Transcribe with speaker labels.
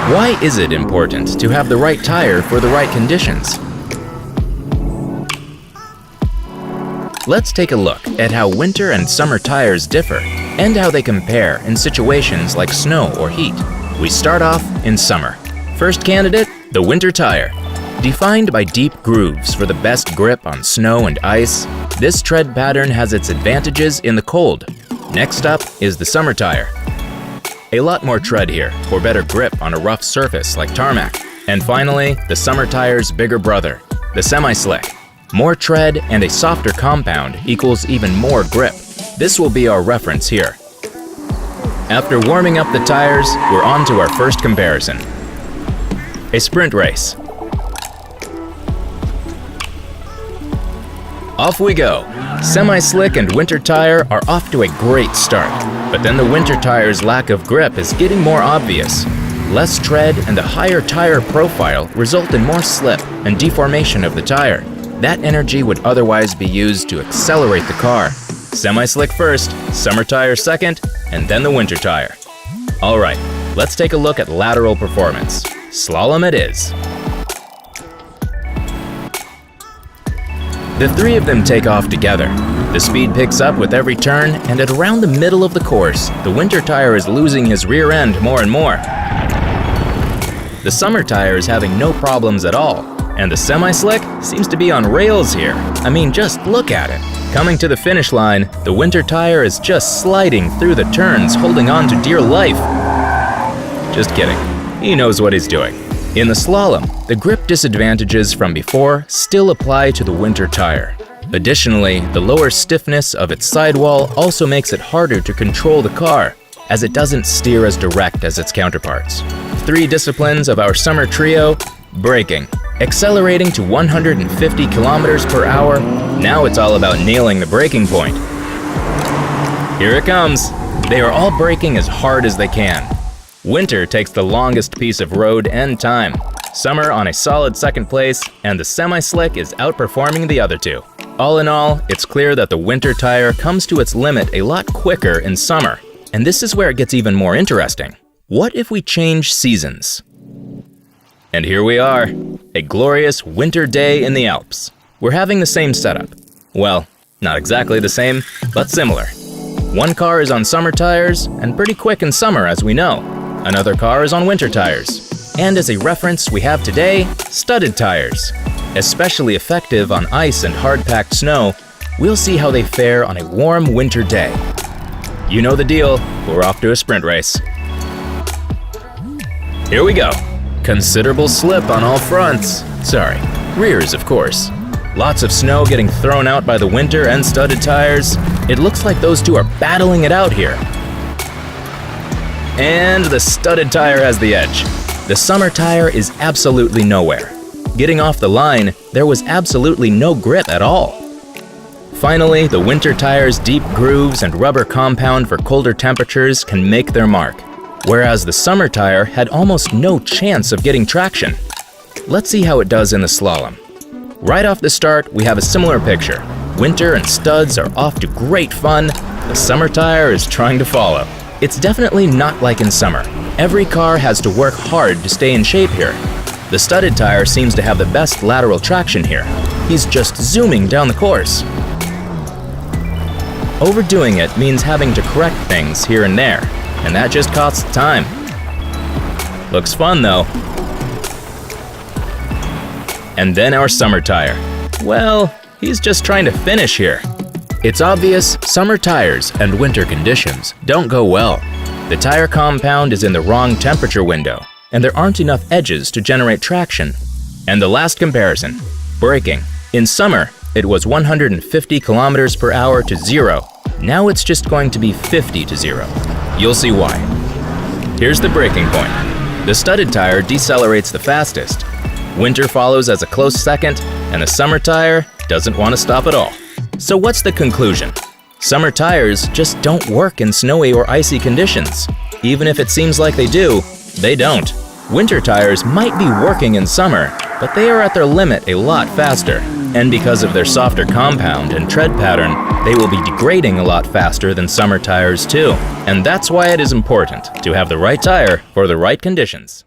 Speaker 1: Why is it important to have the right tire for the right conditions? Let's take a look at how winter and summer tires differ and how they compare in situations like snow or heat. We start off in summer. First candidate, the winter tire. Defined by deep grooves for the best grip on snow and ice, this tread pattern has its advantages in the cold. Next up is the summer tire. A lot more tread here for better grip on a rough surface like tarmac. And finally, the summer tire's bigger brother, the semi-slick. More tread and a softer compound equals even more grip. This will be our reference here. After warming up the tires, we're on to our first comparison. A sprint race. Off we go. Semi-slick and winter tire are off to a great start, but then the winter tire's lack of grip is getting more obvious. Less tread and a higher tire profile result in more slip and deformation of the tire. That energy would otherwise be used to accelerate the car. Semi-slick first, summer tire second, and then the winter tire. All right, let's take a look at lateral performance. Slalom it is. The three of them take off together. The speed picks up with every turn, and at around the middle of the course, the winter tire is losing his rear end more and more. The summer tire is having no problems at all, and the semi-slick seems to be on rails here. I mean, just look at it. Coming to the finish line, the winter tire is just sliding through the turns, holding on to dear life. Just kidding. He knows what he's doing. In the slalom, the grip disadvantages from before still apply to the winter tire. Additionally, the lower stiffness of its sidewall also makes it harder to control the car, as it doesn't steer as direct as its counterparts. Three disciplines of our summer trio: braking, accelerating to 150 kilometers per hour. Now it's all about nailing the braking point. Here it comes. They are all braking as hard as they can. Winter takes the longest piece of road and time. Summer on a solid second place, and the semi-slick is outperforming the other two. All in all, it's clear that the winter tire comes to its limit a lot quicker in summer. And this is where it gets even more interesting. What if we change seasons? And here we are, a glorious winter day in the Alps. We're having the same setup. Well, not exactly the same, but similar. One car is on summer tires, and pretty quick in summer as we know. Another car is on winter tires. And as a reference, we have today studded tires. Especially effective on ice and hard-packed snow, we'll see how they fare on a warm winter day. You know the deal, we're off to a sprint race. Here we go. Considerable slip on all fronts. Sorry, rears of course. Lots of snow getting thrown out by the winter and studded tires. It looks like those two are battling it out here. And the studded tire has the edge. The summer tire is absolutely nowhere. Getting off the line, there was absolutely no grip at all. Finally, the winter tire's deep grooves and rubber compound for colder temperatures can make their mark, whereas the summer tire had almost no chance of getting traction. Let's see how it does in the slalom. Right off the start, we have a similar picture. Winter and studs are off to great fun. The summer tire is trying to follow. It's definitely not like in summer. Every car has to work hard to stay in shape here. The studded tire seems to have the best lateral traction here. He's just zooming down the course. Overdoing it means having to correct things here and there, and that just costs time. Looks fun though. And then our summer tire. Well, he's just trying to finish here. It's obvious summer tires and winter conditions don't go well. The tire compound is in the wrong temperature window, and there aren't enough edges to generate traction. And the last comparison, braking. In summer, it was 150 kilometers per hour to 0. Now it's just going to be 50 to 0. You'll see why. Here's the braking point. The studded tire decelerates the fastest. Winter follows as a close second, and the summer tire doesn't want to stop at all. So what's the conclusion? Summer tires just don't work in snowy or icy conditions. Even if it seems like they do, they don't. Winter tires might be working in summer, but they are at their limit a lot faster. And because of their softer compound and tread pattern, they will be degrading a lot faster than summer tires too. And that's why it is important to have the right tire for the right conditions.